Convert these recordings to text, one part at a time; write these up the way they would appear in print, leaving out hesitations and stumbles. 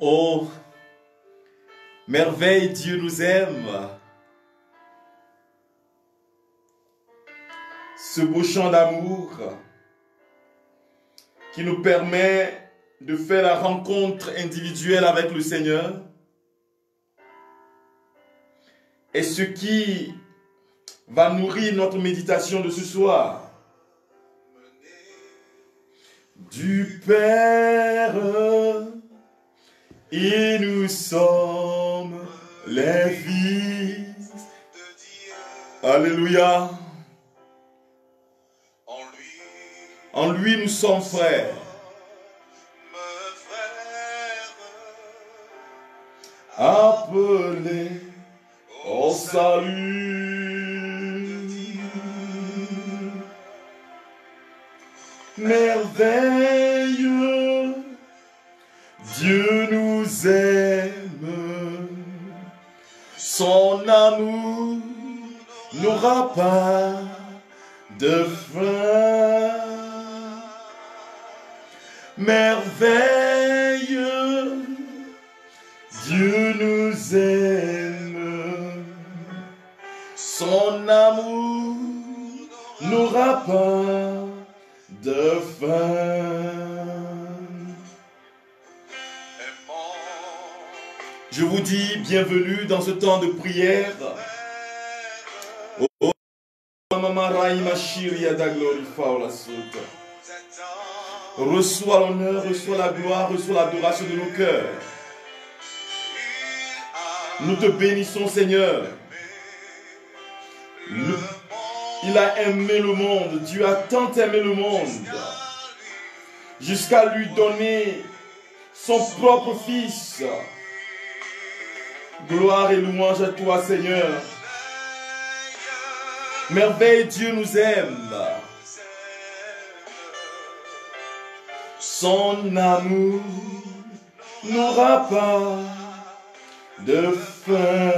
Oh, merveille, Dieu nous aime. Ce beau chant d'amour qui nous permet de faire la rencontre individuelle avec le Seigneur est ce qui va nourrir notre méditation de ce soir. Du Père, et nous sommes les fils. Alléluia. En lui nous sommes frères. Appelés au salut. Merveilleux, Dieu nous aime. Son amour n'aura pas de fin. Merveilleux, Dieu nous aime. Son amour n'aura pas de fin. Je vous dis bienvenue dans ce temps de prière. Oh, reçois l'honneur, reçois la gloire, reçois l'adoration de nos cœurs. Nous te bénissons, Seigneur. Il a aimé le monde. Dieu a tant aimé le monde jusqu'à lui donner son propre Fils. Gloire et louange à toi, Seigneur. Merveille, Dieu nous aime. Son amour n'aura pas de fin.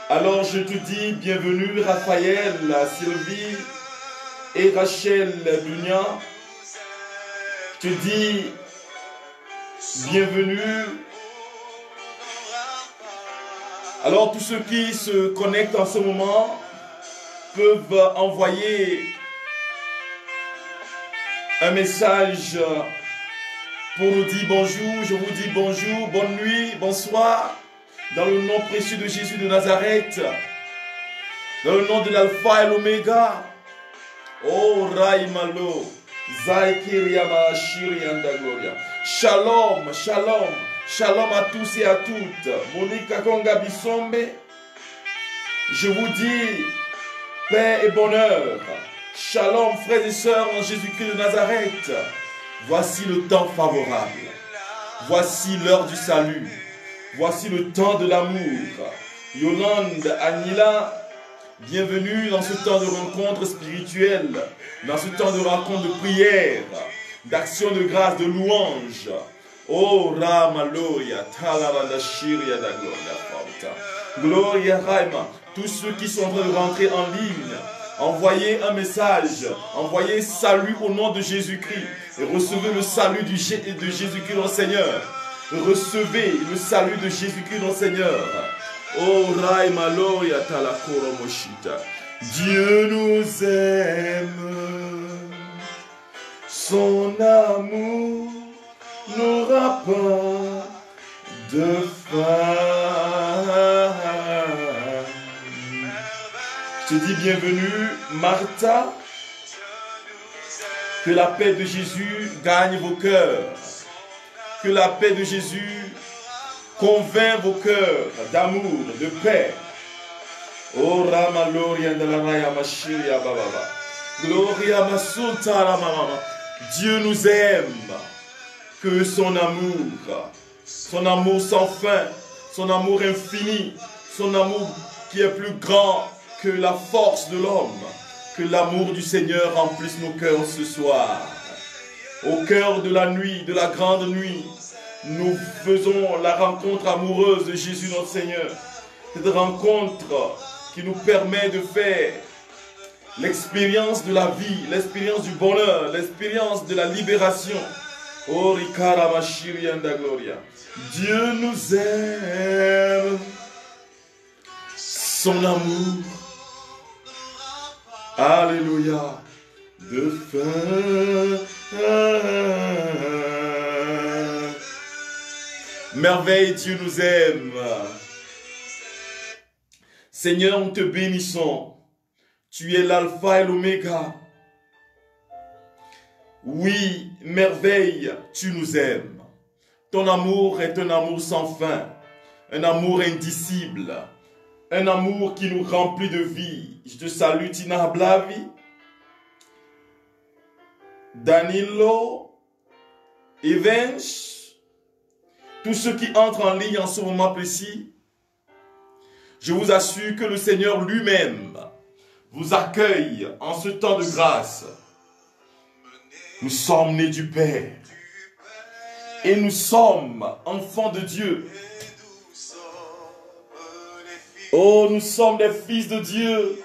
Alors je te dis bienvenue Raphaël, Sylvie et Rachel Dunia. Je te dis bienvenue. Alors tous ceux qui se connectent en ce moment peuvent envoyer un message pour nous dire bonjour. Je vous dis bonjour, bonne nuit, bonsoir. Dans le nom précieux de Jésus de Nazareth, dans le nom de l'Alpha et l'Oméga. Oh Raimalo, Zaikiriama Shirianda Gloria. Shalom, shalom, shalom à tous et à toutes. Monica Konga Bisombe. Je vous dis paix et bonheur. Shalom, frères et sœurs en Jésus-Christ de Nazareth. Voici le temps favorable. Voici l'heure du salut. Voici le temps de l'amour. Yolande, Anila, bienvenue dans ce temps de rencontre spirituelle, dans ce temps de rencontre de prière, d'action de grâce, de louange. Oh, Ramaloria, Talarada Shiria da Gloria, Gloria Raima, tous ceux qui sont en train de rentrer en ligne, envoyez un message, envoyez salut au nom de Jésus-Christ et recevez le salut de Jésus-Christ notre Seigneur. Recevez le salut de Jésus-Christ notre Seigneur. Oh Rai Maloya Talakoro Moshita. Dieu nous aime. Son amour n'aura pas de fin. Je te dis bienvenue Martha. Que la paix de Jésus gagne vos cœurs. Que la paix de Jésus convainc vos cœurs d'amour, de paix. Oh Ramaloria de la Raya Mashiria Baba. Gloria Masulta Mama. Dieu nous aime. Que son amour sans fin, son amour infini, son amour qui est plus grand que la force de l'homme, que l'amour du Seigneur remplisse nos cœurs ce soir. Au cœur de la nuit, de la grande nuit, nous faisons la rencontre amoureuse de Jésus notre Seigneur. Cette rencontre qui nous permet de faire l'expérience de la vie, l'expérience du bonheur, l'expérience de la libération, Oh, Rikara Mashiri and Gloria. Dieu nous aime. Son amour. Alléluia. De fin. Merveille, Dieu nous aime. Seigneur, nous te bénissons. Tu es l'alpha et l'oméga. Oui, merveille, tu nous aimes. Ton amour est un amour sans fin, un amour indicible, un amour qui nous remplit de vie. Je te salue, Tina Blavi, Danilo, Evans, tous ceux qui entrent en ligne en ce moment précis. Je vous assure que le Seigneur lui-même vous accueille en ce temps de grâce. Nous sommes nés du Père et nous sommes enfants de Dieu. Oh, nous sommes des fils de Dieu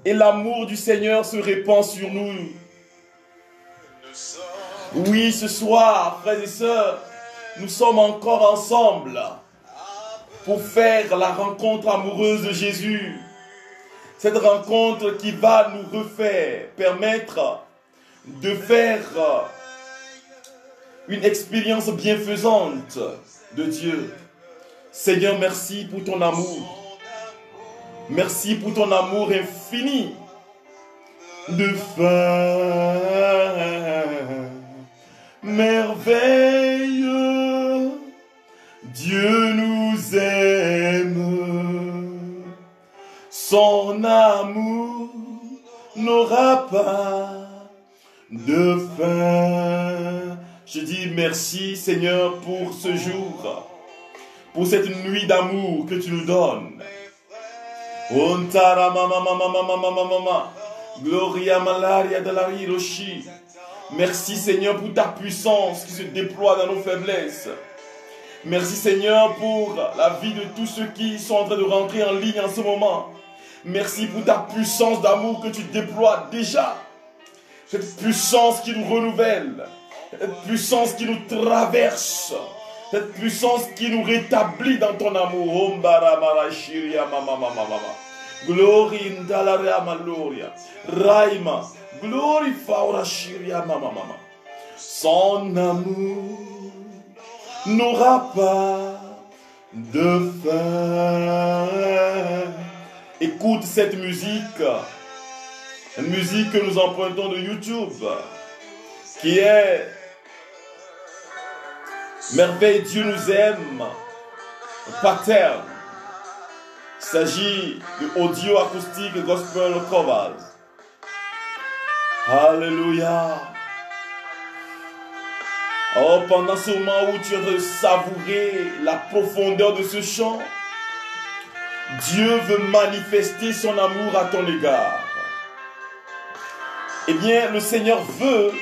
et l'amour du Seigneur se répand sur nous. Oui, ce soir, frères et sœurs, nous sommes encore ensemble pour faire la rencontre amoureuse de Jésus. Cette rencontre qui va nous refaire, permettre de faire une expérience bienfaisante de Dieu. Seigneur, merci pour ton amour. Merci pour ton amour infini. De fin, merveille, Dieu nous aime. Son amour n'aura pas de fin. Je dis merci Seigneur pour ce jour, pour cette nuit d'amour que tu nous donnes. Ontara mama mama mama mama mama. Gloria malaria de la Hiroshi. Merci Seigneur pour ta puissance qui se déploie dans nos faiblesses. Merci Seigneur pour la vie de tous ceux qui sont en train de rentrer en ligne en ce moment. Merci pour ta puissance d'amour que tu déploies déjà. Cette puissance qui nous renouvelle, cette puissance qui nous traverse, cette puissance qui nous rétablit dans ton amour. Glory indalaria maloria, Raima, glory faura shiria mama mama. Son amour n'aura pas de fin. Écoute cette musique. Une musique que nous empruntons de YouTube, qui est Merveille, Dieu nous aime, Pattern. Il s'agit de audio acoustique gospel covers. Alléluia. Oh, pendant ce moment où tu es en train de savourer la profondeur de ce chant, Dieu veut manifester son amour à ton égard. Eh bien, le Seigneur veut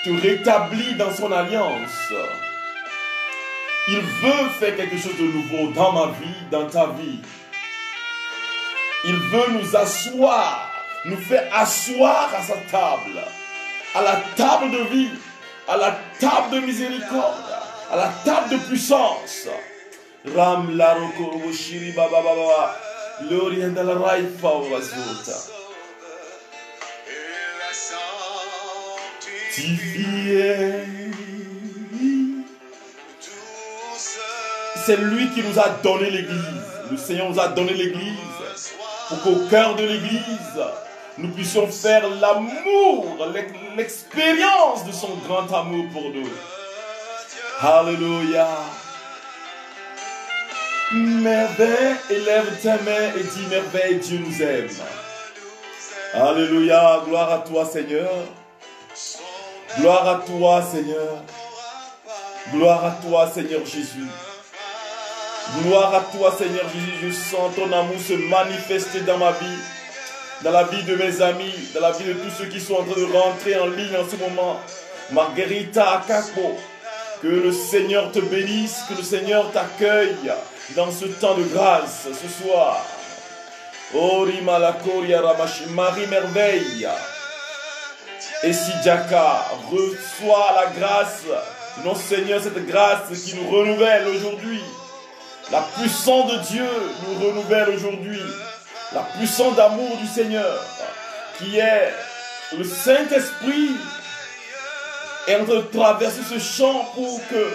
te rétablir dans son alliance. Il veut faire quelque chose de nouveau dans ma vie, dans ta vie. Il veut nous asseoir, nous faire asseoir à sa table, à la table de vie, à la table de miséricorde, à la table de puissance. Ram la roko shiri baba baba, l'orienta la raifa orazota. C'est lui qui nous a donné l'église. Le Seigneur nous a donné l'église pour qu'au cœur de l'église, nous puissions faire l'amour, l'expérience de son grand amour pour nous. Alléluia. Merveille, élève ta main et dis merveille, Dieu nous aime. Alléluia, gloire à toi Seigneur. Gloire à toi, Seigneur. Gloire à toi, Seigneur Jésus. Gloire à toi, Seigneur Jésus. Je sens ton amour se manifester dans ma vie, dans la vie de mes amis, dans la vie de tous ceux qui sont en train de rentrer en ligne en ce moment. Margarita Akako, que le Seigneur te bénisse, que le Seigneur t'accueille dans ce temps de grâce ce soir. Ori Malakoria Ramashi, Marie Merveille. Et si Djaka reçoit la grâce, non Seigneur, cette grâce qui nous renouvelle aujourd'hui. La puissance de Dieu nous renouvelle aujourd'hui. La puissance d'amour du Seigneur, qui est le Saint-Esprit, est en train de traverser ce champ pour que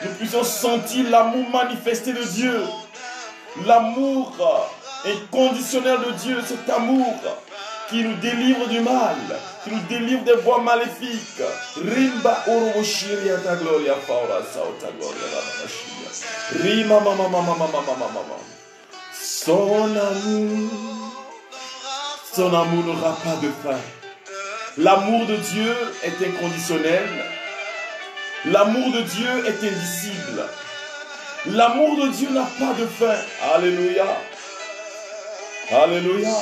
nous puissions sentir l'amour manifesté de Dieu. L'amour inconditionnel de Dieu, cet amour qui nous délivre du mal, qui nous délivre des voies maléfiques. Rimba oroboshiri ta gloria faura ta gloria la Rima mama mama mama mama mama. Son amour n'aura pas de fin. L'amour de Dieu est inconditionnel. L'amour de Dieu est indicible. L'amour de Dieu n'a pas de fin. Alléluia. Alléluia.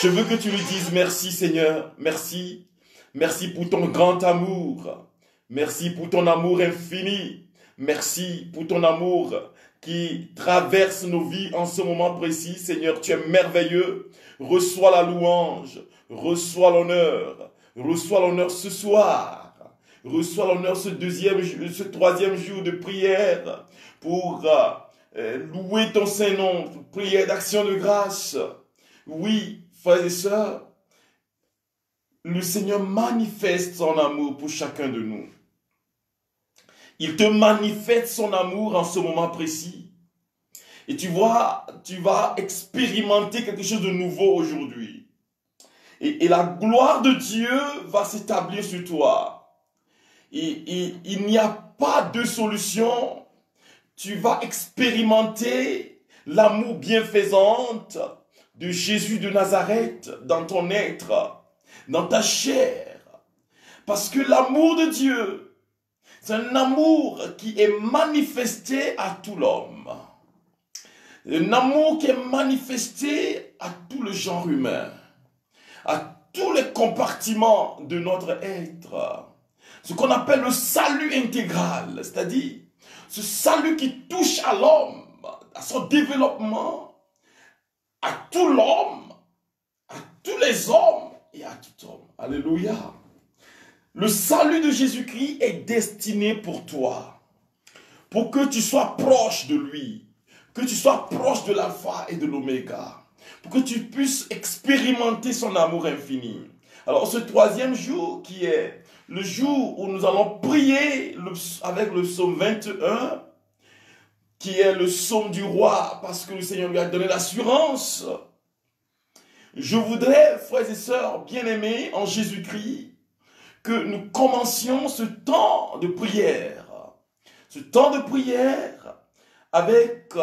Je veux que tu lui dises merci Seigneur. Merci. Merci pour ton grand amour. Merci pour ton amour infini. Merci pour ton amour qui traverse nos vies en ce moment précis. Seigneur, tu es merveilleux. Reçois la louange. Reçois l'honneur. Reçois l'honneur ce soir. Reçois l'honneur ce troisième jour de prière pour louer ton Saint-Nom, prière d'action de grâce. Oui, frères et sœurs, le Seigneur manifeste son amour pour chacun de nous. Il te manifeste son amour en ce moment précis. Et tu vas expérimenter quelque chose de nouveau aujourd'hui. Et la gloire de Dieu va s'établir sur toi. Et il n'y a pas de solution. Tu vas expérimenter l'amour bienfaisante de Jésus de Nazareth dans ton être, dans ta chair. Parce que l'amour de Dieu, c'est un amour qui est manifesté à tout l'homme. Un amour qui est manifesté à tout le genre humain, à tous les compartiments de notre être. Ce qu'on appelle le salut intégral, c'est-à-dire ce salut qui touche à l'homme, à son développement, à tout l'homme, à tous les hommes et à tout homme. Alléluia. Le salut de Jésus-Christ est destiné pour toi, pour que tu sois proche de lui, que tu sois proche de l'alpha et de l'oméga, pour que tu puisses expérimenter son amour infini. Alors ce troisième jour qui est le jour où nous allons prier avec le psaume 21, qui est le psaume du roi, parce que le Seigneur lui a donné l'assurance. Je voudrais, frères et sœurs bien-aimés en Jésus-Christ, que nous commencions ce temps de prière. Ce temps de prière avec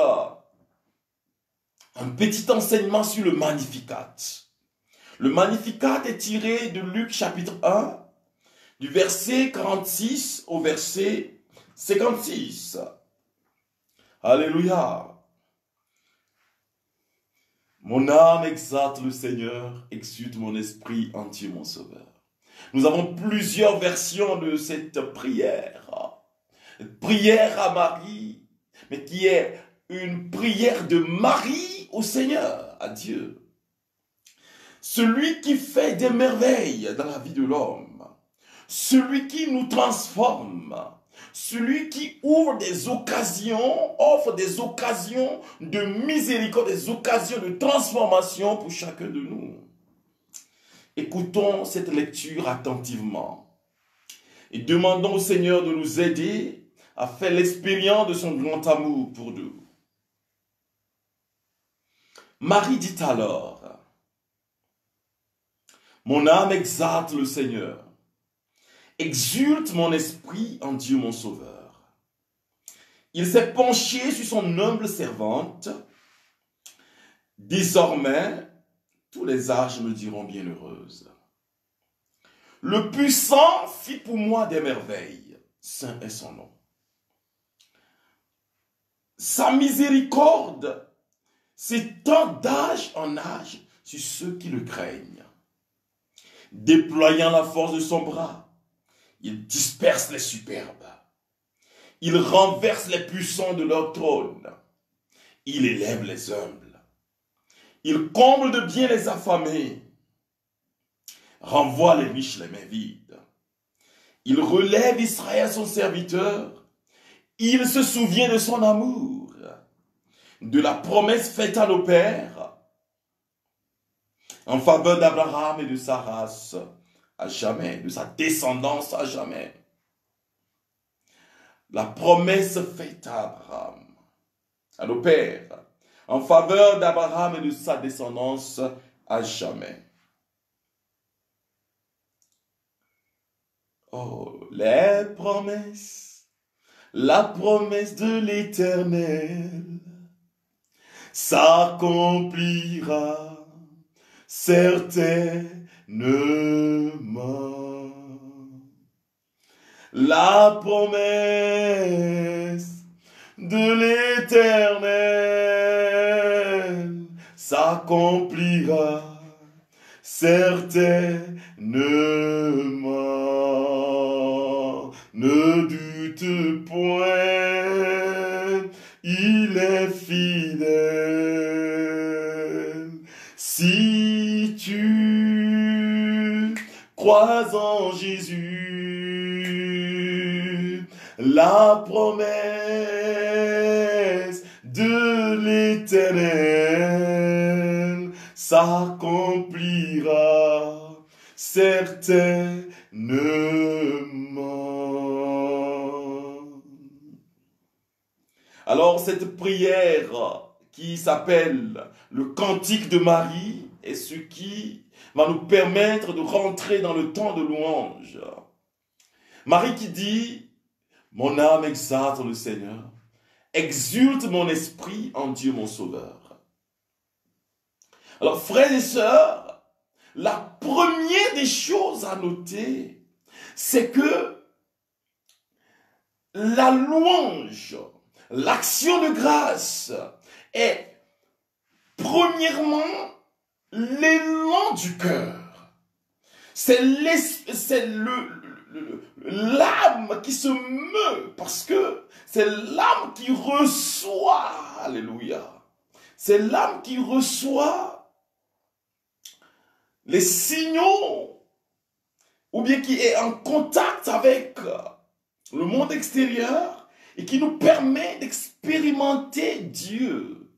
un petit enseignement sur le Magnificat. Le Magnificat est tiré de Luc chapitre 1, du verset 46 au verset 56. Alléluia. Mon âme exalte le Seigneur, exulte mon esprit en Dieu mon Sauveur. Nous avons plusieurs versions de cette prière. Prière à Marie, mais qui est une prière de Marie au Seigneur, à Dieu. Celui qui fait des merveilles dans la vie de l'homme. Celui qui nous transforme, celui qui ouvre des occasions, offre des occasions de miséricorde, des occasions de transformation pour chacun de nous. Écoutons cette lecture attentivement et demandons au Seigneur de nous aider à faire l'expérience de son grand amour pour nous. Marie dit alors, « Mon âme exalte le Seigneur. Exulte mon esprit en Dieu mon Sauveur. Il s'est penché sur son humble servante. Désormais, tous les âges me diront bienheureuse. Le puissant fit pour moi des merveilles. Saint est son nom. Sa miséricorde s'étend d'âge en âge sur ceux qui le craignent. Déployant la force de son bras, il disperse les superbes. Il renverse les puissants de leur trône. Il élève les humbles. Il comble de bien les affamés. renvoie les riches les mains vides. Il relève Israël son serviteur. Il se souvient de son amour, de la promesse faite à nos pères, en faveur d'Abraham et de sa race à jamais, de sa descendance à jamais. La promesse faite à Abraham, à nos pères, en faveur d'Abraham et de sa descendance à jamais. Oh, les promesses, la promesse de l'Éternel s'accomplira certainement. La promesse de l'Éternel s'accomplira certainement. Ne doute point, il est fidèle. Si tu crois en Jésus, la promesse de l'Éternel s'accomplira certainement. Alors cette prière qui s'appelle le Cantique de Marie est ce qui va nous permettre de rentrer dans le temps de louange. Marie qui dit: mon âme exalte le Seigneur, exulte mon esprit en Dieu mon Sauveur. Alors frères et sœurs, la première des choses à noter, c'est que la louange, l'action de grâce est premièrement l'élan du cœur. C'est l'âme qui se meut, parce que c'est l'âme qui reçoit, alléluia. C'est l'âme qui reçoit les signaux, ou bien qui est en contact avec le monde extérieur et qui nous permet d'expérimenter Dieu.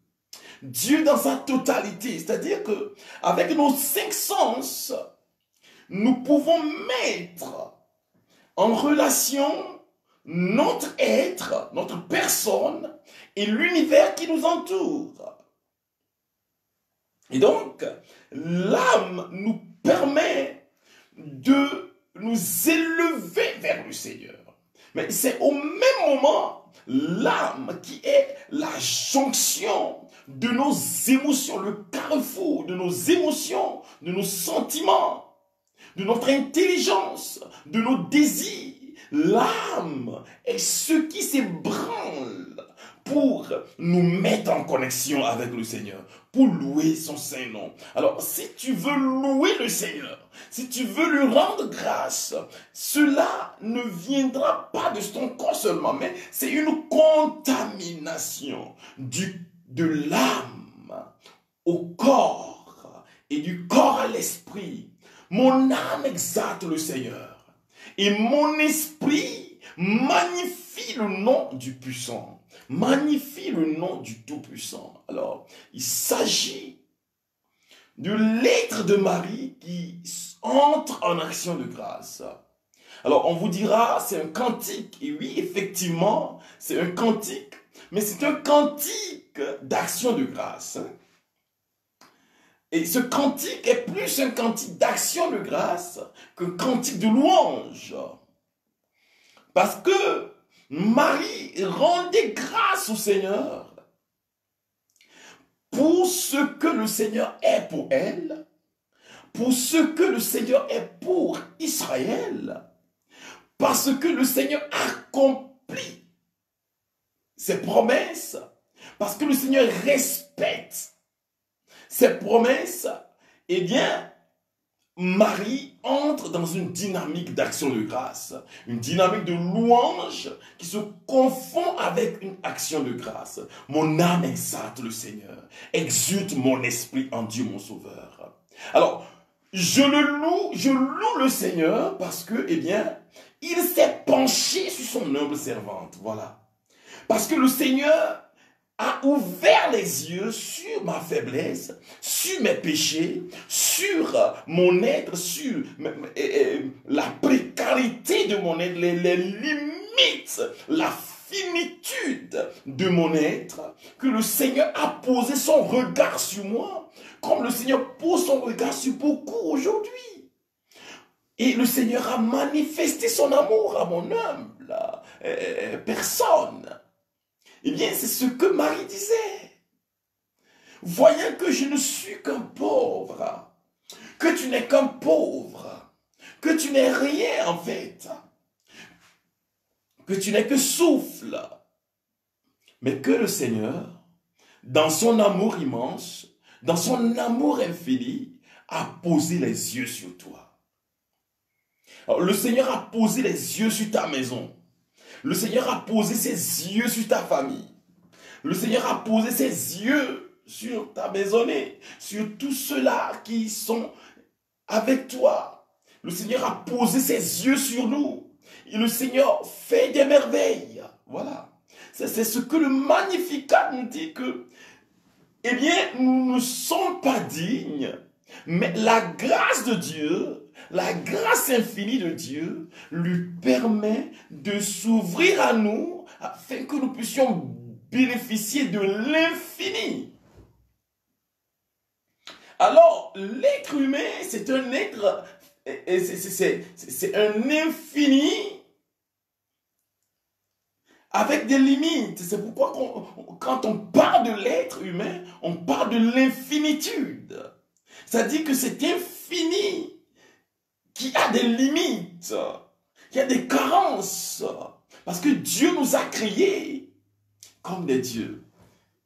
Dieu dans sa totalité, c'est-à-dire que avec nos 5 sens, nous pouvons mettre en relation notre être, notre personne et l'univers qui nous entoure. Et donc, l'âme nous permet de nous élever vers le Seigneur. Mais c'est au même moment l'âme qui est la jonction de nos émotions, le carrefour de nos émotions, de nos sentiments, de notre intelligence, de nos désirs. L'âme est ce qui s'ébranle pour nous mettre en connexion avec le Seigneur, pour louer son saint nom. Alors, si tu veux louer le Seigneur, si tu veux lui rendre grâce, cela ne viendra pas de ton corps seulement, mais c'est une contamination de l'âme au corps et du corps à l'esprit. Mon âme exalte le Seigneur et mon esprit magnifie le nom du puissant. Magnifie le nom du Tout-Puissant. Alors, il s'agit de l'être de Marie qui entre en action de grâce. Alors, on vous dira, c'est un cantique. Et oui, effectivement, c'est un cantique, mais c'est un cantique d'action de grâce. Et ce cantique est plus un cantique d'action de grâce qu'un cantique de louange. Parce que Marie rendait grâce au Seigneur pour ce que le Seigneur est pour elle, pour ce que le Seigneur est pour Israël, parce que le Seigneur accomplit ses promesses, parce que le Seigneur respecte ses promesses. Eh bien, Marie entre dans une dynamique d'action de grâce, une dynamique de louange qui se confond avec une action de grâce. Mon âme exalte le Seigneur, exulte mon esprit en Dieu mon Sauveur. Alors, je loue le Seigneur parce que, eh bien, il s'est penché sur son humble servante. Voilà. Parce que le Seigneur a ouvert les yeux sur ma faiblesse, sur mes péchés, sur mon être, sur la précarité de mon être, les limites, la finitude de mon être, que le Seigneur a posé son regard sur moi, comme le Seigneur pose son regard sur beaucoup aujourd'hui. Et le Seigneur a manifesté son amour à mon humble personne. Eh bien, c'est ce que Marie disait. Voyant que je ne suis qu'un pauvre, que tu n'es qu'un pauvre, que tu n'es rien en fait, que tu n'es que souffle, mais que le Seigneur, dans son amour immense, dans son amour infini, a posé les yeux sur toi. Alors, le Seigneur a posé les yeux sur ta maison. Le Seigneur a posé ses yeux sur ta famille. Le Seigneur a posé ses yeux sur ta maisonnée, sur tous ceux-là qui sont avec toi. Le Seigneur a posé ses yeux sur nous. Et le Seigneur fait des merveilles. Voilà. C'est ce que le Magnificat nous dit que, eh bien, nous ne sommes pas dignes, mais la grâce de Dieu, la grâce infinie de Dieu, lui permet de s'ouvrir à nous afin que nous puissions bénéficier de l'infini. Alors, l'être humain, c'est un être, c'est un infini avec des limites. C'est pourquoi quand on parle de l'être humain, on parle de l'infinitude. C'est-à-dire que c'est infini qui a des limites, qui a des carences. Parce que Dieu nous a créés comme des dieux.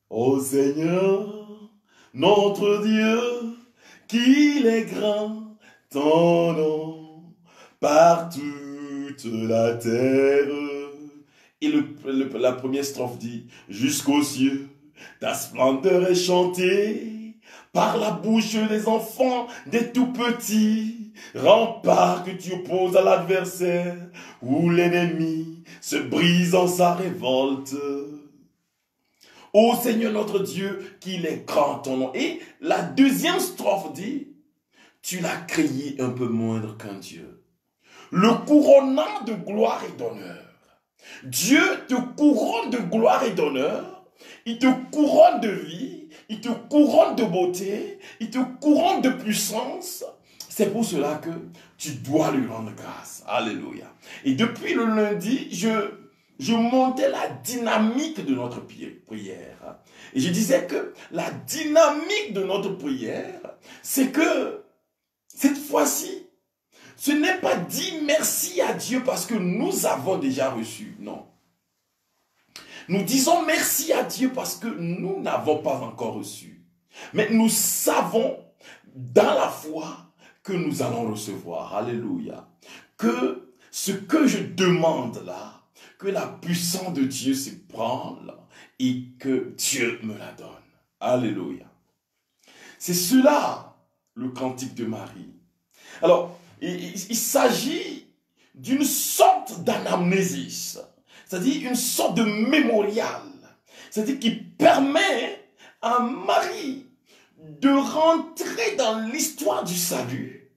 Ô Seigneur, notre Dieu, qu'il est grand, ton nom, par toute la terre. Et la première strophe dit, jusqu'aux cieux, ta splendeur est chantée, par la bouche des enfants, des tout petits, rempart que tu opposes à l'adversaire, où l'ennemi se brise en sa révolte. Ô Seigneur notre Dieu, qu'il est grand ton nom. Et la deuxième strophe dit, tu l'as créé un peu moindre qu'un Dieu, le couronnant de gloire et d'honneur. Dieu te couronne de gloire et d'honneur, il te couronne de vie, il te couronne de beauté, il te couronne de puissance. C'est pour cela que tu dois lui rendre grâce. Alléluia. Et depuis le lundi, je montais la dynamique de notre prière. Et je disais que la dynamique de notre prière, c'est que cette fois-ci, ce n'est pas dire merci à Dieu parce que nous avons déjà reçu. Non. Nous disons merci à Dieu parce que nous n'avons pas encore reçu. Mais nous savons dans la foi que nous allons recevoir. Alléluia. Que ce que je demande là, que la puissance de Dieu se prenne et que Dieu me la donne. Alléluia. C'est cela le cantique de Marie. Alors, il s'agit d'une sorte d'anamnésis, c'est-à-dire une sorte de mémorial, c'est-à-dire qui permet à Marie de rentrer dans l'histoire du salut,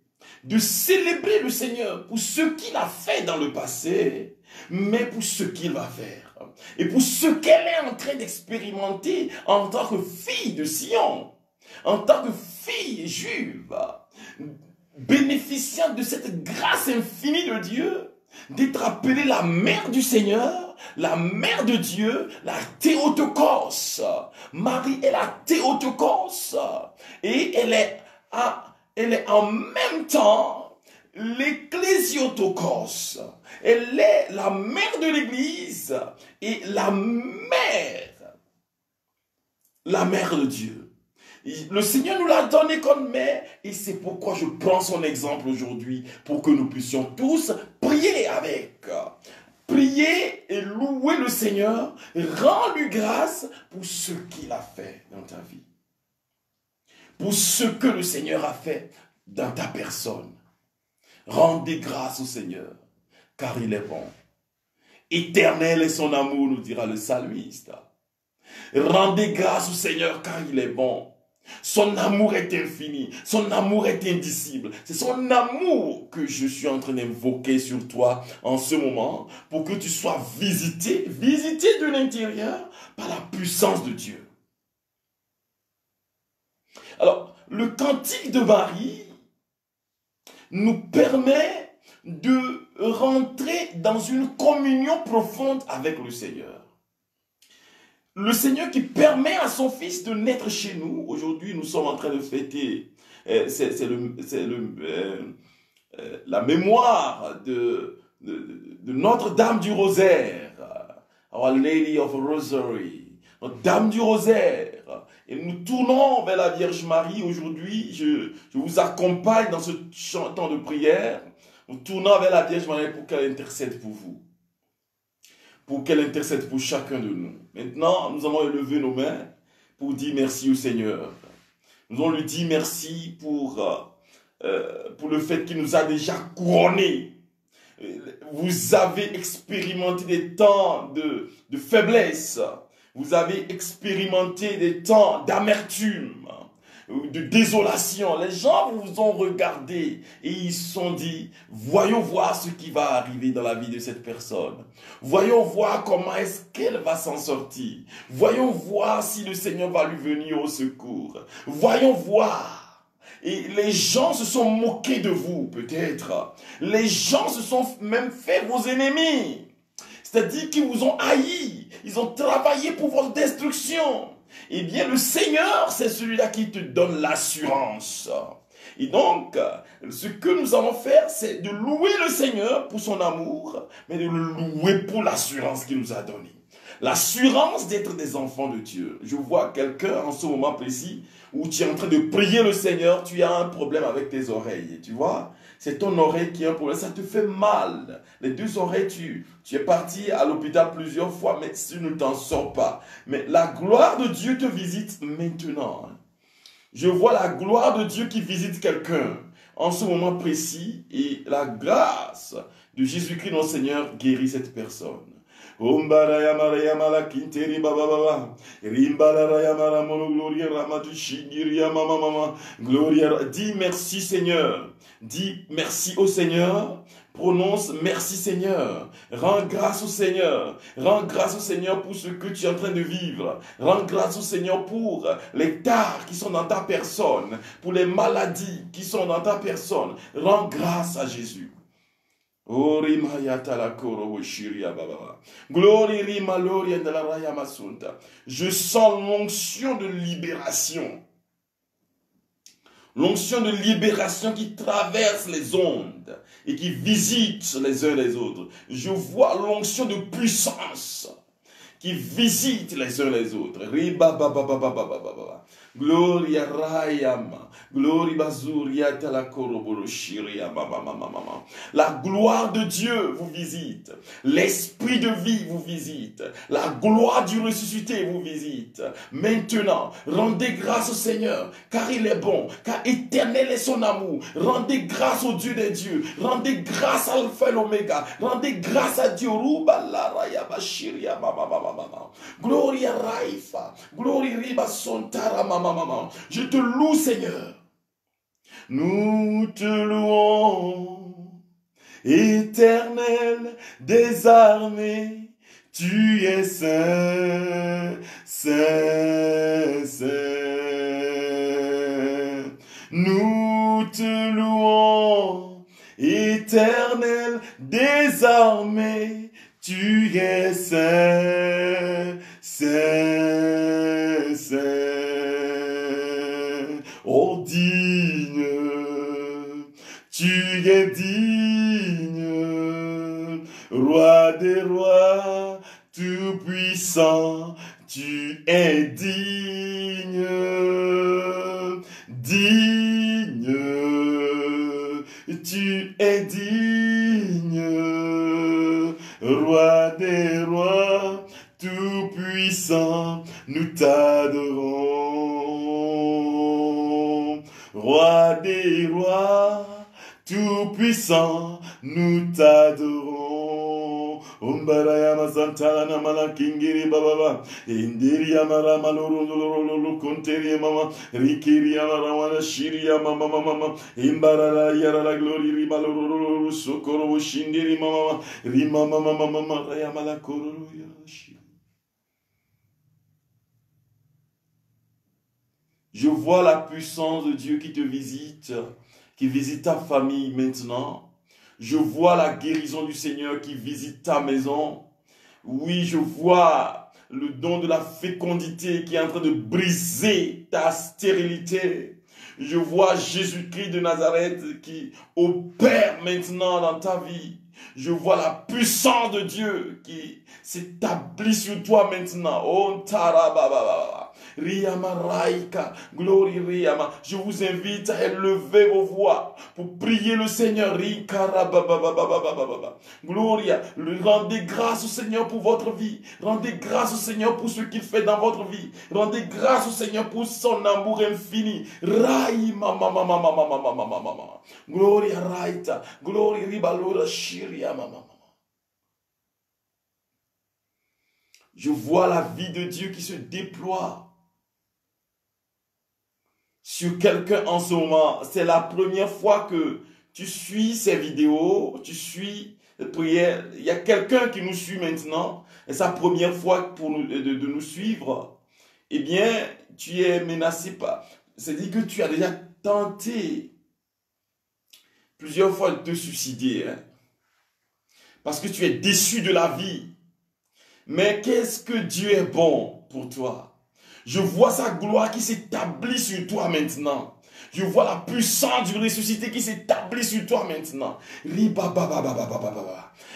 de célébrer le Seigneur pour ce qu'il a fait dans le passé, mais pour ce qu'il va faire, et pour ce qu'elle est en train d'expérimenter en tant que fille de Sion, en tant que fille juive, bénéficiant de cette grâce infinie de Dieu, d'être appelée la mère du Seigneur, la mère de Dieu, la Théotokos. Marie est la Théotokos. Et elle est en même temps l'Ecclésiotokos. Elle est la mère de l'Église et la mère de Dieu. Le Seigneur nous l'a donné comme mère et c'est pourquoi je prends son exemple aujourd'hui pour que nous puissions tous prier avec. Prier et louer le Seigneur, rends-lui grâce pour ce qu'il a fait dans ta vie. Pour ce que le Seigneur a fait dans ta personne. Rendez grâce au Seigneur, car il est bon. Éternel est son amour, nous dira le psalmiste. Rendez grâce au Seigneur, car il est bon. Son amour est infini, son amour est indicible. C'est son amour que je suis en train d'invoquer sur toi en ce moment pour que tu sois visité de l'intérieur par la puissance de Dieu. Alors, le cantique de Marie nous permet de rentrer dans une communion profonde avec le Seigneur. Le Seigneur qui permet à son Fils de naître chez nous. Aujourd'hui, nous sommes en train de fêter, la mémoire de Notre-Dame du Rosaire, Our Lady of Rosary, Notre-Dame du Rosaire. Et nous tournons vers la Vierge Marie aujourd'hui. Je vous accompagne dans ce temps de prière. Nous tournons vers la Vierge Marie pour qu'elle intercède pour vous. Pour qu'elle intercède pour chacun de nous. Maintenant, nous allons élever nos mains pour dire merci au Seigneur. Nous allons lui dire merci pour le fait qu'il nous a déjà couronnés. Vous avez expérimenté des temps de faiblesse. Vous avez expérimenté des temps d'amertume, de désolation. Les gens vous ont regardé et ils se sont dit, voyons voir ce qui va arriver dans la vie de cette personne. Voyons voir comment est-ce qu'elle va s'en sortir. Voyons voir si le Seigneur va lui venir au secours. Voyons voir. Et les gens se sont moqués de vous, peut-être. Les gens se sont même fait vos ennemis. C'est-à-dire qu'ils vous ont haï. Ils ont travaillé pour votre destruction. Eh bien, le Seigneur, c'est celui-là qui te donne l'assurance. Et donc, ce que nous allons faire, c'est de louer le Seigneur pour son amour, mais de le louer pour l'assurance qu'il nous a donnée. L'assurance d'être des enfants de Dieu. Je vois quelqu'un en ce moment précis où tu es en train de prier le Seigneur, tu as un problème avec tes oreilles, tu vois. C'est ton oreille qui a un problème, ça te fait mal. Les deux oreilles, tu es parti à l'hôpital plusieurs fois, mais tu ne t'en sors pas. Mais la gloire de Dieu te visite maintenant. Je vois la gloire de Dieu qui visite quelqu'un en ce moment précis et la grâce de Jésus-Christ, notre Seigneur, guérit cette personne. Dis merci Seigneur. Dis merci au Seigneur. Prononce merci Seigneur. Rends grâce au Seigneur. Rends grâce au Seigneur pour ce que tu es en train de vivre. Rends grâce au Seigneur pour les tares qui sont dans ta personne. Pour les maladies qui sont dans ta personne. Rends grâce à Jésus. Je sens l'onction de libération. L'onction de libération qui traverse les ondes et qui visite les uns les autres. Je vois l'onction de puissance qui visite les uns les autres. Gloria Rayama. Gloria Bazuria Talakoroboro Shiria Mama. La gloire de Dieu vous visite. L'esprit de vie vous visite. La gloire du ressuscité vous visite. Maintenant, rendez grâce au Seigneur, car il est bon, car éternel est son amour. Rendez grâce au Dieu des dieux. Rendez grâce à l'Alpha et l'Oméga. Rendez grâce à Dieu. Gloria Raifa. Gloria Riba Sontara Mama. Je te loue, Seigneur. Nous te louons, éternel des armées. Tu es saint, saint, saint. Nous te louons, éternel des armées. Tu es saint, saint, saint. Oh digne, tu es digne, roi des rois, tout-puissant, tu es digne, digne, tu es digne, roi des rois, tout-puissant, nous t'adorons. Roi des rois, Tout-puissant, nous t'adorons. Ombarayama Santana Malakingiri Baba, Indiria Maramaloro Conteria Mama, Rikiria Marawana Shiria Mama Mama, Imbarara Yara Glory Rimaloro, Sokoro Shindiri Mama, Rima Mama Mama Rayamala Koro Yashi. Je vois la puissance de Dieu qui te visite, qui visite ta famille maintenant. Je vois la guérison du Seigneur qui visite ta maison. Oui, je vois le don de la fécondité qui est en train de briser ta stérilité. Je vois Jésus-Christ de Nazareth qui opère maintenant dans ta vie. Je vois la puissance de Dieu qui s'établit sur toi maintenant. Oh, tarababa. Riyama Raika, glory Riyama. Je vous invite à élever vos voix pour prier le Seigneur. Gloria, rendez grâce au Seigneur pour votre vie. Rendez grâce au Seigneur pour ce qu'il fait dans votre vie. Rendez grâce au Seigneur pour son amour infini. Raima mama mama mama mama mama. Gloria Raita, glory Ribalora Shiria mama. Je vois la vie de Dieu qui se déploie sur quelqu'un en ce moment. C'est la première fois que tu suis ces vidéos, tu suis les prières. Il y a quelqu'un qui nous suit maintenant. Et c'est la première fois pour nous, de nous suivre. Eh bien, tu es menacé par... C'est-à-dire que tu as déjà tenté plusieurs fois de te suicider. Hein, parce que tu es déçu de la vie. Mais qu'est-ce que Dieu est bon pour toi? Je vois sa gloire qui s'établit sur toi maintenant. Je vois la puissance du ressuscité qui s'établit sur toi maintenant.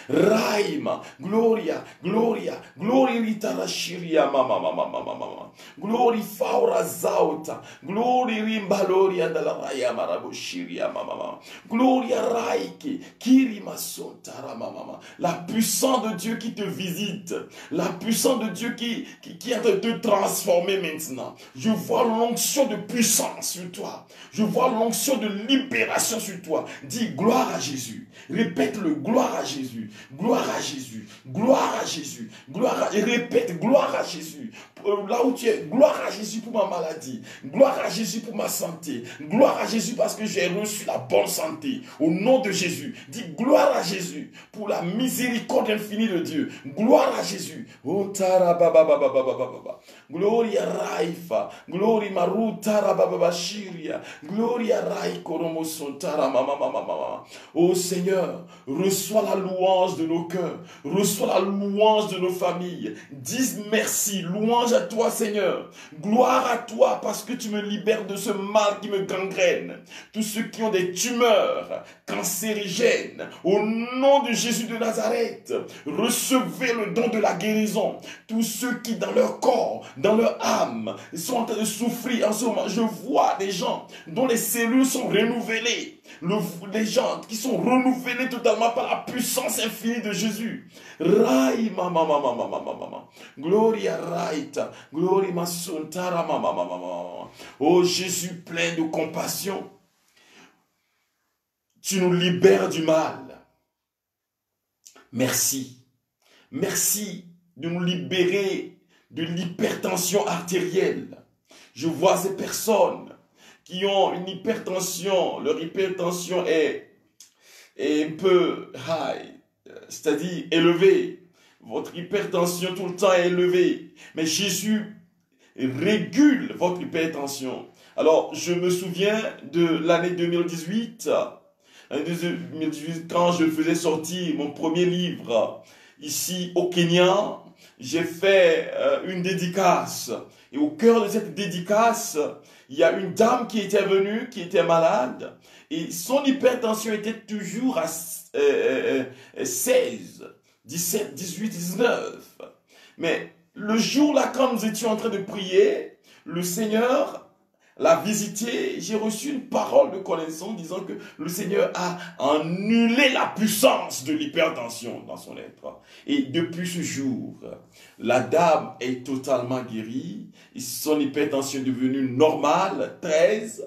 Raima, Gloria, Gloria, Gloria Ritara Shiria Mama Mama Mama Mama. Glory Faura Zauta, Glory Rimbaloria de la Raya Marabo Shiria Mama. Gloria Raiki, Kirima Sontara Mama. La puissance de Dieu qui te visite, la puissance de Dieu qui est en train de te transformer maintenant. Je vois l'onction de puissance sur toi. Je vois l'onction de libération sur toi. Dis gloire à Jésus. Répète-le, gloire à Jésus. Gloire à Jésus. Gloire à Jésus. Gloire à... Et répète, gloire à Jésus. Là où tu es, gloire à Jésus pour ma maladie. Gloire à Jésus pour ma santé. Gloire à Jésus parce que j'ai reçu la bonne santé. Au nom de Jésus. Dis gloire à Jésus pour la miséricorde infinie de Dieu. Gloire à Jésus. Gloria Raifa. Gloria Marutara Baba Shiria. Gloria Rai Koromo Sontara Mama Mama. Oh Seigneur, reçois la louange de nos cœurs. Reçois la louange de nos familles. Dis merci. Louange à toi Seigneur. Gloire à toi parce que tu me libères de ce mal qui me gangrène. Tous ceux qui ont des tumeurs cancérigènes, au nom de Jésus de Nazareth, recevez le don de la guérison. Tous ceux qui dans leur corps, dans leur âme, sont en train de souffrir en ce moment. Je vois des gens dont les cellules sont renouvelées. Les gens qui sont renouvelés totalement par la puissance infinie de Jésus. Rai mama mama mama mama. Gloria raita. Gloria masuntara mama mama mama. Oh Jésus plein de compassion. Tu nous libères du mal. Merci. Merci de nous libérer de l'hypertension artérielle. Je vois ces personnes qui ont une hypertension, leur hypertension est un peu high, c'est-à-dire élevée. Votre hypertension tout le temps est élevée. Mais Jésus régule votre hypertension. Alors, je me souviens de l'année 2018, quand je faisais sortir mon premier livre ici au Kenya. J'ai fait une dédicace. Et au cœur de cette dédicace, il y a une dame qui était venue, qui était malade. Et son hypertension était toujours à 16, 17, 18, 19. Mais le jour-là, quand nous étions en train de prier, le Seigneur l'a visité. J'ai reçu une parole de connaissance disant que le Seigneur a annulé la puissance de l'hypertension dans son être. Et depuis ce jour, la dame est totalement guérie. Et son hypertension est devenue normale, 13,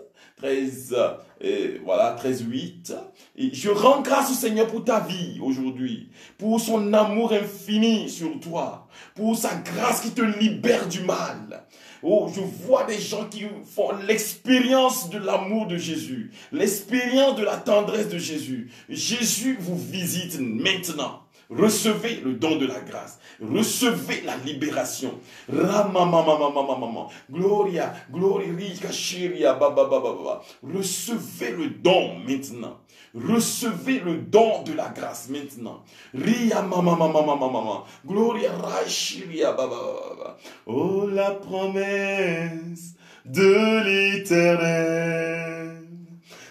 8. Et je rends grâce au Seigneur pour ta vie aujourd'hui, pour son amour infini sur toi, pour sa grâce qui te libère du mal. Oh, je vois des gens qui font l'expérience de l'amour de Jésus, l'expérience de la tendresse de Jésus. Jésus vous visite maintenant. Recevez le don de la grâce. Recevez la libération. Ramamamamamamamama. Gloria, gloria, shiria, bababababa. Recevez le don maintenant. Recevez le don de la grâce maintenant. Ria mamamamamamama. Gloria, shiria, babababa. Oh, la promesse de l'Éternel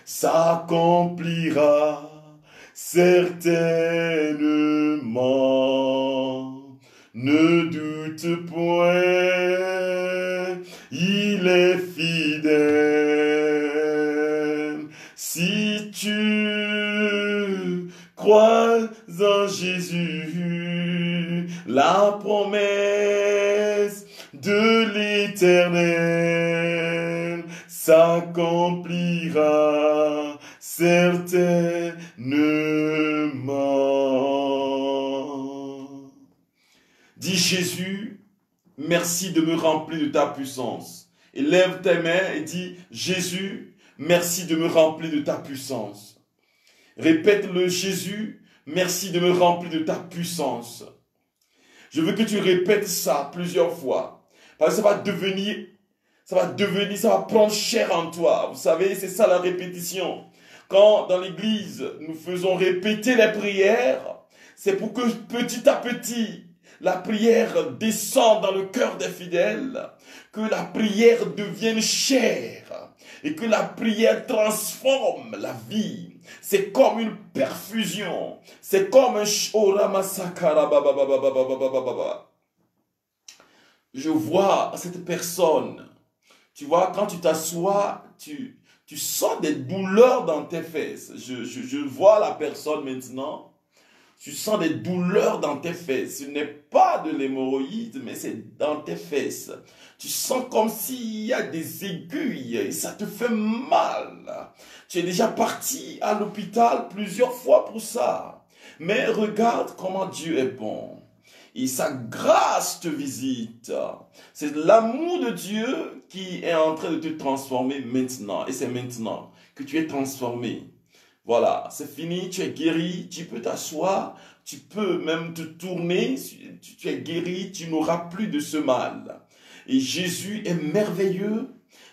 s'accomplira certainement. Ne doute point, il est fidèle. Si tu crois en Jésus, la promesse de l'Éternel s'accomplira certainement. Dis Jésus, merci de me remplir de ta puissance. Et lève tes mains et dis Jésus, merci de me remplir de ta puissance. Répète-le, Jésus, merci de me remplir de ta puissance. Je veux que tu répètes ça plusieurs fois. Parce que ça va prendre chair en toi. Vous savez, c'est ça la répétition. Quand dans l'église, nous faisons répéter les prières, c'est pour que petit à petit, la prière descende dans le cœur des fidèles, que la prière devienne chair et que la prière transforme la vie. C'est comme une perfusion. C'est comme un je vois cette personne. Tu vois, quand tu t'assois, tu sens des douleurs dans tes fesses. Je vois la personne maintenant. Tu sens des douleurs dans tes fesses. Ce n'est pas de l'hémorroïde, mais c'est dans tes fesses. Tu sens comme s'il y a des aiguilles et ça te fait mal. Tu es déjà parti à l'hôpital plusieurs fois pour ça. Mais regarde comment Dieu est bon. Et sa grâce te visite. C'est l'amour de Dieu qui est en train de te transformer maintenant. Et c'est maintenant que tu es transformé. Voilà, c'est fini, tu es guéri, tu peux t'asseoir, tu peux même te tourner, tu es guéri, tu n'auras plus de ce mal. Et Jésus est merveilleux,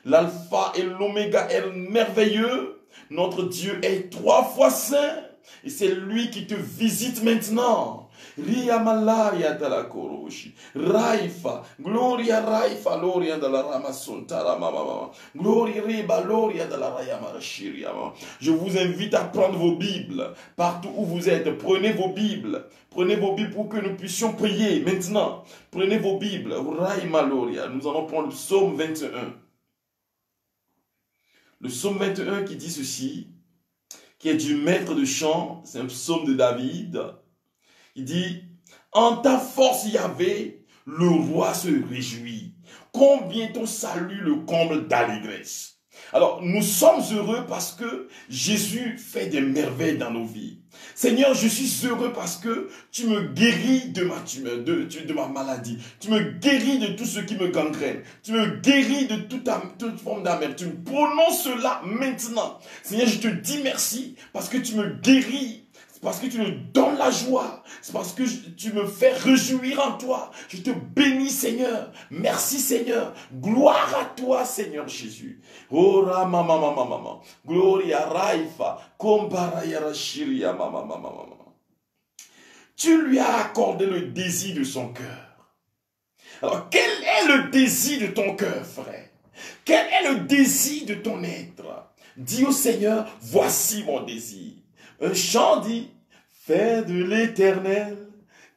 l'alpha et l'oméga est merveilleux, notre Dieu est 3 fois saint, et c'est lui qui te visite maintenant. Ria malaria dalla koroshi, Raifa, Gloria Raifa, Loria dalla Ramasontara, Mama, Gloria Riba, Loria dalla Rayamarashiria. Je vous invite à prendre vos Bibles, partout où vous êtes, prenez vos Bibles pour que nous puissions prier maintenant. Prenez vos Bibles, Raima Loria, nous allons prendre le psaume 21. Le psaume 21 qui dit ceci, qui est du maître de chant, c'est un psaume de David. Il dit, en ta force Yahvé, le roi se réjouit. Combien ton salut le comble d'allégresse. Alors, nous sommes heureux parce que Jésus fait des merveilles dans nos vies. Seigneur, je suis heureux parce que tu me guéris de ma maladie. Tu me guéris de tout ce qui me gangrène. Tu me guéris de toute forme d'amertume. Prononce cela maintenant. Seigneur, je te dis merci parce que tu me guéris. Parce que tu me donnes la joie. C'est parce que tu me fais réjouir en toi. Je te bénis, Seigneur. Merci, Seigneur. Gloire à toi, Seigneur Jésus. Ora mama mama mama. Gloria raifa. Kombaraya rashiria mama mama mama. Tu lui as accordé le désir de son cœur. Alors, quel est le désir de ton cœur, frère? Quel est le désir de ton être? Dis au Seigneur, voici mon désir. Un chant dit, fais de l'Éternel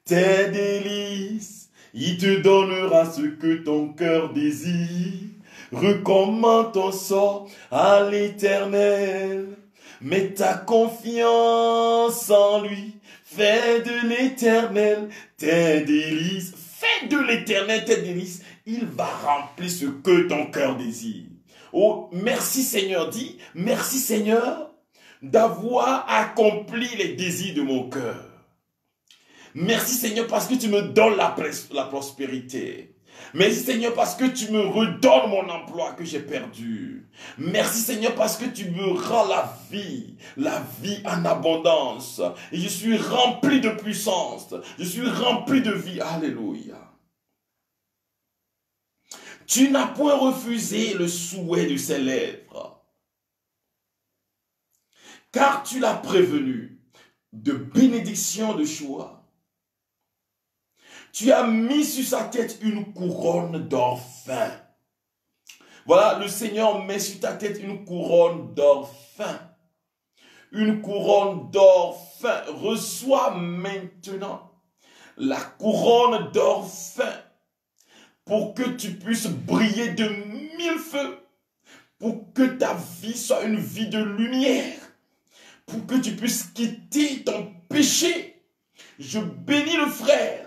tes délices, il te donnera ce que ton cœur désire. Recommande ton sort à l'Éternel, mets ta confiance en lui. Fais de l'Éternel tes délices, fais de l'Éternel tes délices, il va remplir ce que ton cœur désire. Oh, merci Seigneur, dis, merci Seigneur. d'avoir accompli les désirs de mon cœur. Merci Seigneur parce que tu me donnes la prospérité. Merci Seigneur parce que tu me redonnes mon emploi que j'ai perdu. Merci Seigneur parce que tu me rends la vie en abondance. Et je suis rempli de puissance, je suis rempli de vie. Alléluia. Tu n'as point refusé le souhait de ses lèvres, car tu l'as prévenu de bénédiction de choix. Tu as mis sur sa tête une couronne d'or fin. Voilà, le Seigneur met sur ta tête une couronne d'or fin. Une couronne d'or fin. Reçois maintenant la couronne d'or fin pour que tu puisses briller de 1000 feux. Pour que ta vie soit une vie de lumière. Pour que tu puisses quitter ton péché. Je bénis le frère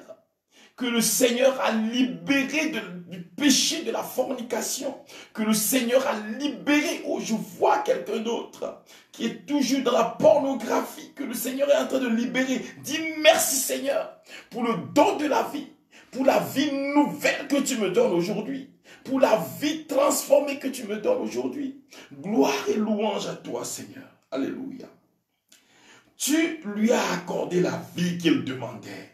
que le Seigneur a libéré du péché de la fornication, que le Seigneur a libéré. Oh, je vois quelqu'un d'autre qui est toujours dans la pornographie, que le Seigneur est en train de libérer. Dis merci Seigneur pour le don de la vie, pour la vie nouvelle que tu me donnes aujourd'hui, pour la vie transformée que tu me donnes aujourd'hui. Gloire et louange à toi Seigneur. Alléluia. Tu lui as accordé la vie qu'il demandait.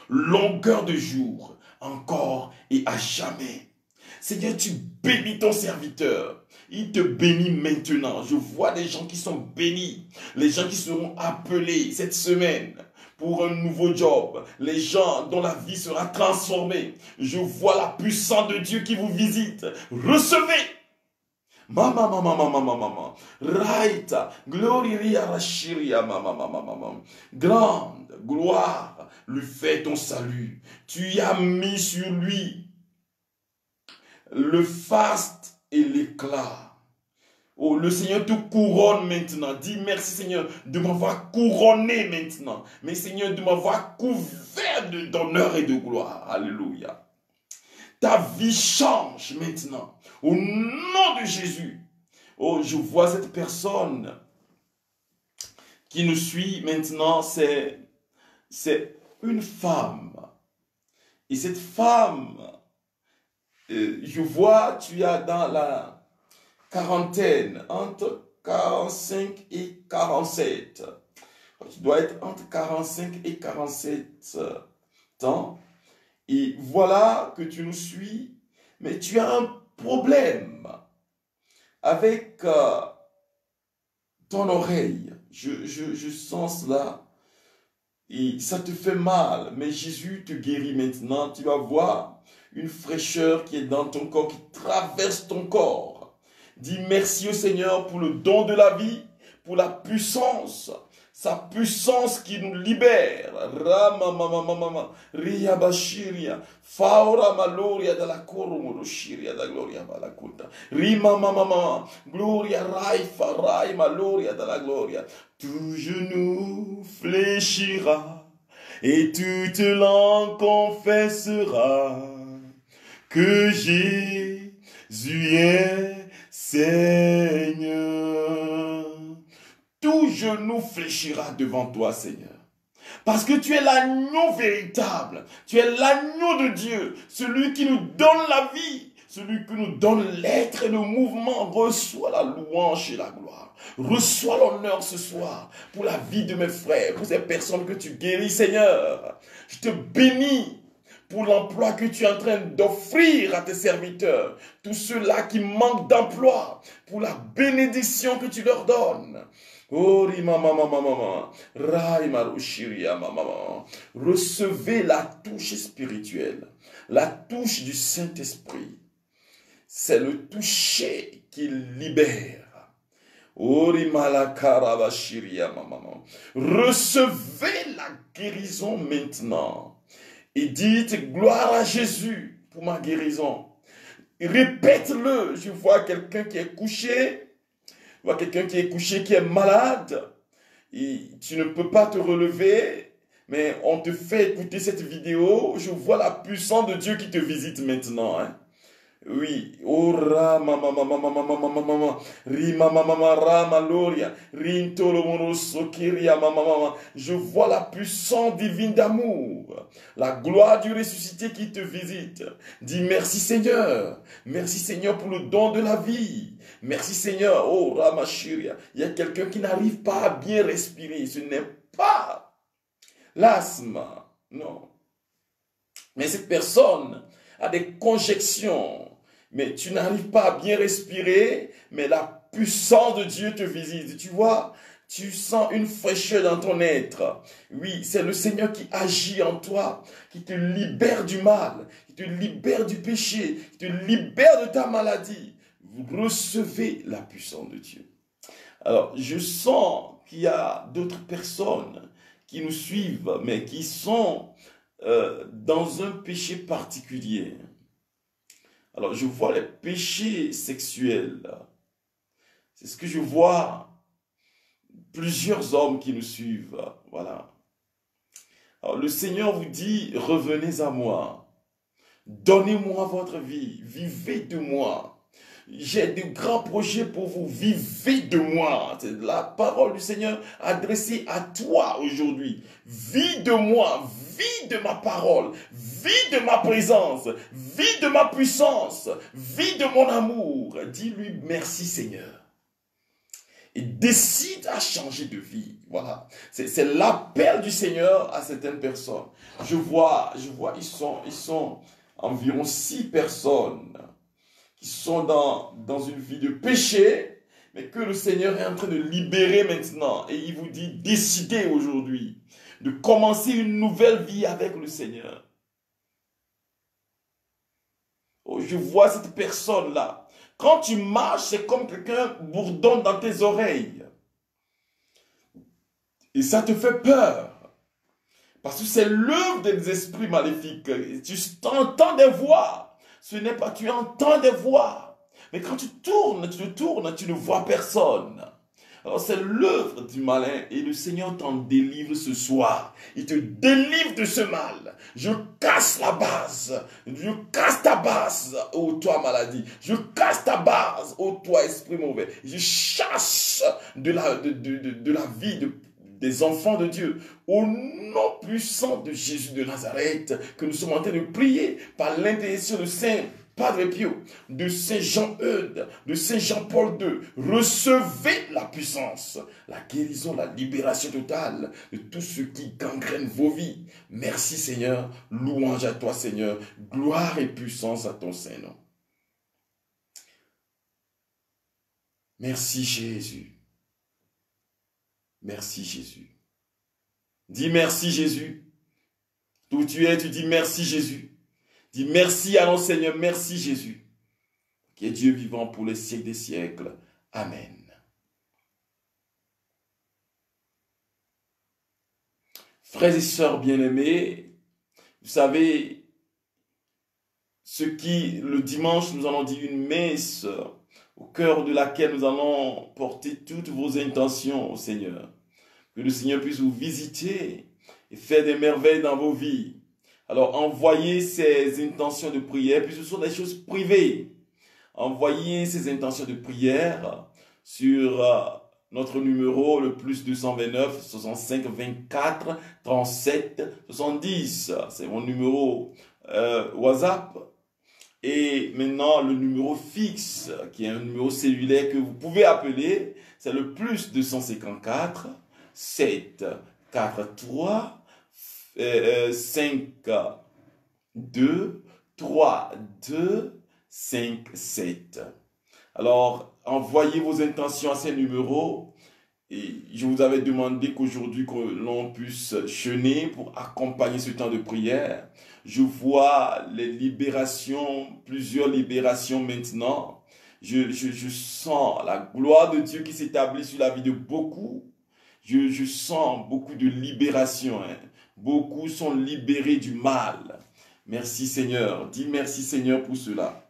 Longueur de jour, encore et à jamais. Seigneur, tu bénis ton serviteur. Il te bénit maintenant. Je vois des gens qui sont bénis. Les gens qui seront appelés cette semaine pour un nouveau job. Les gens dont la vie sera transformée. Je vois la puissance de Dieu qui vous visite. Recevez. Mama, mama, mama, mama, mama. Raita, gloria, rashiria, mama, mama, mama. Grande gloire lui fait ton salut. Tu y as mis sur lui le faste et l'éclat. Oh, le Seigneur te couronne maintenant. Dis merci Seigneur de m'avoir couronné maintenant. Mais Seigneur de m'avoir couvert d'honneur et de gloire. Alléluia. Ta vie change maintenant. Au nom de Jésus. Oh, je vois cette personne qui nous suit maintenant. C'est une femme. Et cette femme, je vois, tu as dans la quarantaine, entre 45 et 47. Tu dois être entre 45 et 47 ans. Et voilà que tu nous suis, mais tu as un problème avec ton oreille. Je sens cela et ça te fait mal, mais Jésus te guérit maintenant. Tu vas voir une fraîcheur qui est dans ton corps, qui traverse ton corps. Dis merci au Seigneur pour le don de la vie, pour la puissance. Sa puissance qui nous libère. Rama mama mama ria bashiria faura maloria de la coromoro shiria da gloria malakuta. Rima mama mama gloria raifa rai maloria de la gloria. Tout genou fléchira et toute langue confessera que Jésus est Seigneur. Tout genou fléchira devant toi, Seigneur. Parce que tu es l'agneau véritable. Tu es l'agneau de Dieu. Celui qui nous donne la vie. Celui qui nous donne l'être et le mouvement. Reçois la louange et la gloire. Reçois l'honneur ce soir pour la vie de mes frères, pour ces personnes que tu guéris, Seigneur. Je te bénis pour l'emploi que tu es en train d'offrir à tes serviteurs. Tous ceux-là qui manquent d'emploi, pour la bénédiction que tu leur donnes. Recevez la touche spirituelle, la touche du Saint-Esprit. C'est le toucher qui libère. Recevez la guérison maintenant. Et dites gloire à Jésus pour ma guérison. Répète-le. Je vois quelqu'un qui est couché. Je vois quelqu'un qui est couché, qui est malade. Et tu ne peux pas te relever. Mais on te fait écouter cette vidéo. Je vois la puissance de Dieu qui te visite maintenant. Hein. Oui, oh rama mama mama mama mama mama rima mama mama rama loria rintolo moroso kiria mama mama. Je vois la puissance divine d'amour, la gloire du ressuscité qui te visite. Dis merci Seigneur, merci Seigneur pour le don de la vie. Merci Seigneur, oh rama shiria. Il y a quelqu'un qui n'arrive pas à bien respirer. Ce n'est pas l'asthme, non. Mais cette personne a des conjections. Mais tu n'arrives pas à bien respirer, mais la puissance de Dieu te visite. Tu vois, tu sens une fraîcheur dans ton être. Oui, c'est le Seigneur qui agit en toi, qui te libère du mal, qui te libère du péché, qui te libère de ta maladie. Vous recevez la puissance de Dieu. Alors, je sens qu'il y a d'autres personnes qui nous suivent, mais qui sont dans un péché particulier. Alors, je vois les péchés sexuels. C'est ce que je vois. Plusieurs hommes qui nous suivent. Voilà. Alors, le Seigneur vous dit, revenez à moi. Donnez-moi votre vie. Vivez de moi. J'ai de grands projets pour vous. Vivez de moi. C'est la parole du Seigneur adressée à toi aujourd'hui. Vis de moi. Vis de ma parole. Vis de ma présence. Vis de ma puissance. Vis de mon amour. Dis-lui merci Seigneur. Et décide à changer de vie. Voilà. C'est l'appel du Seigneur à certaines personnes. Je vois, ils sont environ 6 personnes qui sont dans une vie de péché, mais que le Seigneur est en train de libérer maintenant. Et il vous dit, décidez aujourd'hui de commencer une nouvelle vie avec le Seigneur. Oh, je vois cette personne-là. Quand tu marches, c'est comme quelqu'un bourdonne dans tes oreilles. Et ça te fait peur. Parce que c'est l'œuvre des esprits maléfiques. Tu entends des voix. Ce n'est pas, tu entends des voix. Mais quand tu te tournes, tu ne vois personne. Alors c'est l'œuvre du malin et le Seigneur t'en délivre ce soir. Il te délivre de ce mal. Je casse la base. Je casse ta base, ô toi maladie. Je casse ta base, ô toi esprit mauvais. Je chasse de la vie des enfants de Dieu, au nom puissant de Jésus de Nazareth, que nous sommes en train de prier par l'intercession de Saint Padre Pio, de Saint Jean-Eudes, de Saint Jean-Paul II. Recevez la puissance, la guérison, la libération totale de tout ce qui gangrène vos vies. Merci Seigneur, louange à toi Seigneur, gloire et puissance à ton Saint-Nom. Merci Jésus. Merci Jésus. Dis merci Jésus. D'où tu es, tu dis merci Jésus. Dis merci à notre Seigneur, merci Jésus. Qui est Dieu vivant pour les siècles des siècles. Amen. Frères et sœurs bien-aimés, vous savez, le dimanche, nous allons dire une messe au cœur de laquelle nous allons porter toutes vos intentions au Seigneur. Que le Seigneur puisse vous visiter et faire des merveilles dans vos vies. Alors envoyez ces intentions de prière, puis ce sont des choses privées. Envoyez ces intentions de prière sur notre numéro, le plus 229 65 24 37 70. C'est mon numéro WhatsApp. Et maintenant, le numéro fixe, qui est un numéro cellulaire que vous pouvez appeler, c'est le plus 254 7 4 3 5 2 3 2 5 7. Alors, envoyez vos intentions à ces numéros. Et je vous avais demandé qu'aujourd'hui, que l'on puisse jeûner pour accompagner ce temps de prière. Je vois les libérations, plusieurs libérations maintenant. Je sens la gloire de Dieu qui s'établit sur la vie de beaucoup. Je sens beaucoup de libération. Beaucoup sont libérés du mal. Merci Seigneur. Dis merci Seigneur pour cela.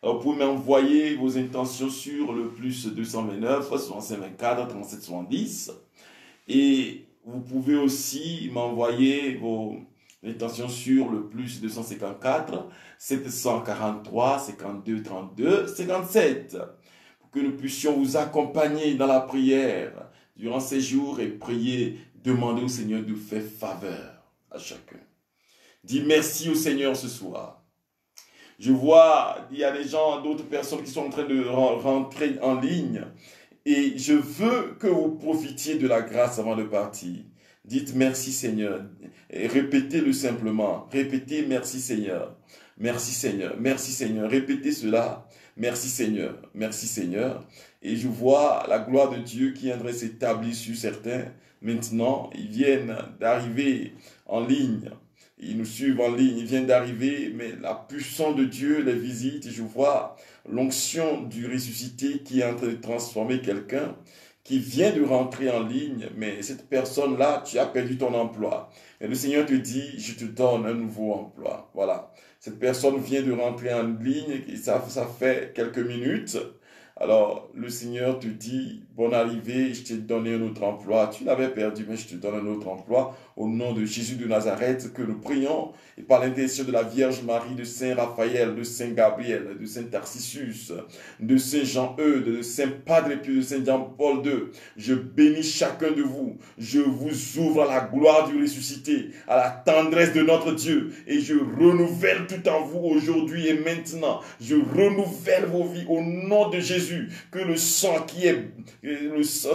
Alors, vous pouvez m'envoyer vos intentions sur le plus 229 65 24 37 70. Et vous pouvez aussi m'envoyer vos L'intention sur le plus 254 743 52 32 57. Pour que nous puissions vous accompagner dans la prière durant ces jours et prier, demander au Seigneur de faire faveur à chacun. Dis merci au Seigneur ce soir. Je vois, il y a des gens, d'autres personnes qui sont en train de rentrer en ligne. Et je veux que vous profitiez de la grâce avant de partir. Dites merci Seigneur. Et répétez-le simplement. Répétez merci Seigneur. Merci Seigneur. Merci Seigneur. Répétez cela. Merci Seigneur. Merci Seigneur. Et je vois la gloire de Dieu qui est en train de s'établir sur certains. Maintenant, ils viennent d'arriver en ligne. Ils nous suivent en ligne, ils viennent d'arriver, mais la puissance de Dieu les visite. Je vois l'onction du ressuscité qui est en train de transformer quelqu'un qui vient de rentrer en ligne, mais cette personne-là, tu as perdu ton emploi. Et le Seigneur te dit, je te donne un nouveau emploi. Voilà. Cette personne vient de rentrer en ligne, et ça fait quelques minutes. Alors, le Seigneur te dit, bonne arrivée, je t'ai donné un autre emploi. Tu l'avais perdu, mais je te donne un autre emploi. Au nom de Jésus de Nazareth, que nous prions, et par l'intercession de la Vierge Marie, de Saint Raphaël, de Saint Gabriel, de Saint Tarcissus, de Saint Jean-Eudes, de Saint Padre Pio, de Saint Jean-Paul II, je bénis chacun de vous. Je vous ouvre à la gloire du ressuscité, à la tendresse de notre Dieu, et je renouvelle tout en vous aujourd'hui et maintenant. Je renouvelle vos vies au nom de Jésus. Que le sang qui est,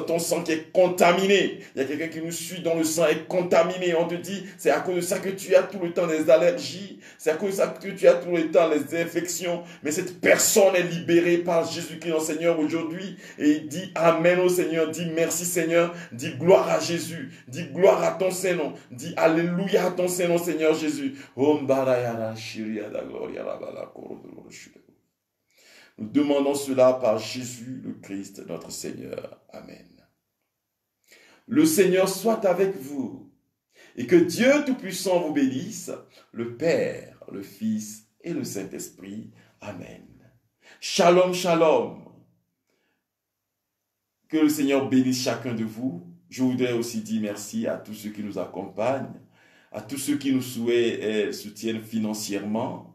ton sang qui est contaminé, il y a quelqu'un qui nous suit dont le sang est contaminé, on te dit, c'est à cause de ça que tu as tout le temps des allergies, c'est à cause de ça que tu as tout le temps les infections, mais cette personne est libérée par Jésus-Christ, notre Seigneur, aujourd'hui, et dit Amen au Seigneur, dit merci Seigneur, dit gloire à Jésus, dit gloire à ton Saint-Nom, dit Alléluia à ton Saint-Nom, Seigneur Jésus. Nous demandons cela par Jésus le Christ, notre Seigneur. Amen. Le Seigneur soit avec vous et que Dieu Tout-Puissant vous bénisse, le Père, le Fils et le Saint-Esprit. Amen. Shalom, shalom. Que le Seigneur bénisse chacun de vous. Je voudrais aussi dire merci à tous ceux qui nous accompagnent, à tous ceux qui nous soutiennent financièrement.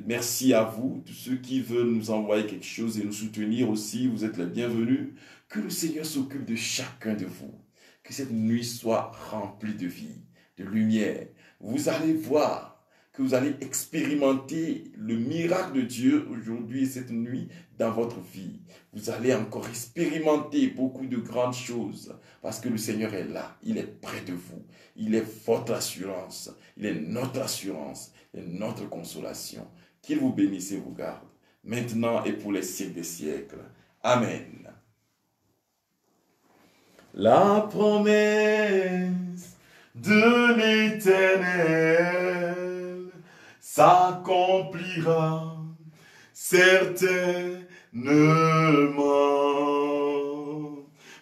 Merci à vous, tous ceux qui veulent nous envoyer quelque chose et nous soutenir aussi, vous êtes les bienvenus. Que le Seigneur s'occupe de chacun de vous. Que cette nuit soit remplie de vie, de lumière. Vous allez voir que vous allez expérimenter le miracle de Dieu aujourd'hui et cette nuit dans votre vie. Vous allez encore expérimenter beaucoup de grandes choses parce que le Seigneur est là, il est près de vous. Il est votre assurance, il est notre assurance, il est notre consolation. Qu'il vous bénisse et vous garde, maintenant et pour les siècles des siècles. Amen. La promesse de l'Éternel s'accomplira certainement.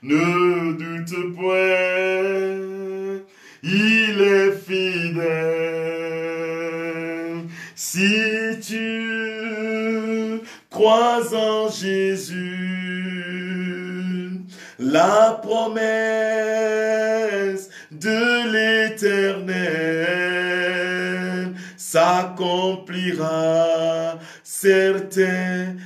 Ne doute point, il est fidèle. Si tu crois en Jésus, la promesse de l'Éternel s'accomplira certainement.